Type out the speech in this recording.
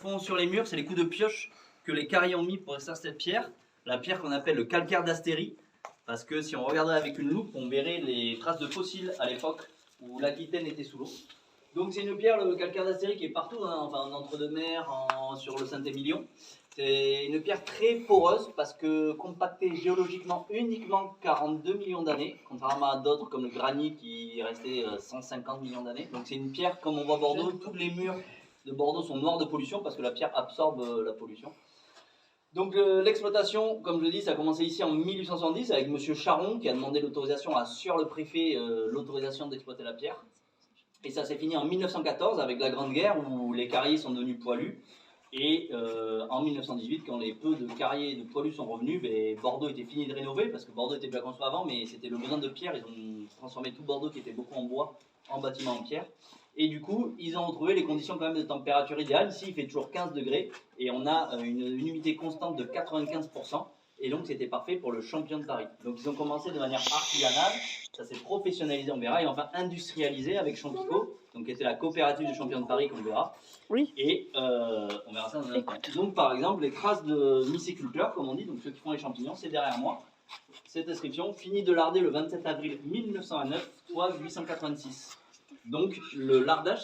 font sur les murs, c'est les coups de pioche que les carriers ont mis pour extraire cette pierre. La pierre qu'on appelle le calcaire d'Astérie. Parce que si on regardait avec une loupe, on verrait les traces de fossiles à l'époque où l'Aquitaine était sous l'eau. Donc c'est une pierre, le calcaire d'Astérie, qui est partout, hein, enfin en entre-deux-mers, sur le Saint-Émilion. C'est une pierre très poreuse parce que compactée géologiquement uniquement 42 millions d'années, contrairement à d'autres comme le granit qui est resté 150 millions d'années. Donc c'est une pierre, comme on voit à Bordeaux, tous les murs de Bordeaux sont noirs de pollution parce que la pierre absorbe la pollution. Donc l'exploitation, comme je le dis, ça a commencé ici en 1870 avec M. Charon qui a demandé l'autorisation à Sieur le préfet, l'autorisation d'exploiter la pierre. Et ça s'est fini en 1914 avec la Grande Guerre où les carriers sont devenus poilus. Et en 1918, quand les peu de carriers et de poilus sont revenus, Bordeaux était fini de rénover parce que Bordeaux était bien construit avant, mais c'était le besoin de pierre. Ils ont transformé tout Bordeaux qui était beaucoup en bois en bâtiment en pierre. Et du coup, ils ont retrouvé les conditions quand même de température idéale. Ici, il fait toujours 15 degrés et on a une humidité constante de 95%. Et donc, c'était parfait pour le champion de Paris. Donc, ils ont commencé de manière artisanale. Ça s'est professionnalisé, on verra, et enfin industrialisé avec Champico, donc qui était la coopérative du champion de Paris, qu'on verra. Oui. Et on verra ça dans un instant. Donc, par exemple, les traces de myciculteurs, comme on dit, donc ceux qui font les champignons, c'est derrière moi. Cette inscription, fini de larder le 27 avril 1909, toit 886. Donc, le lardage,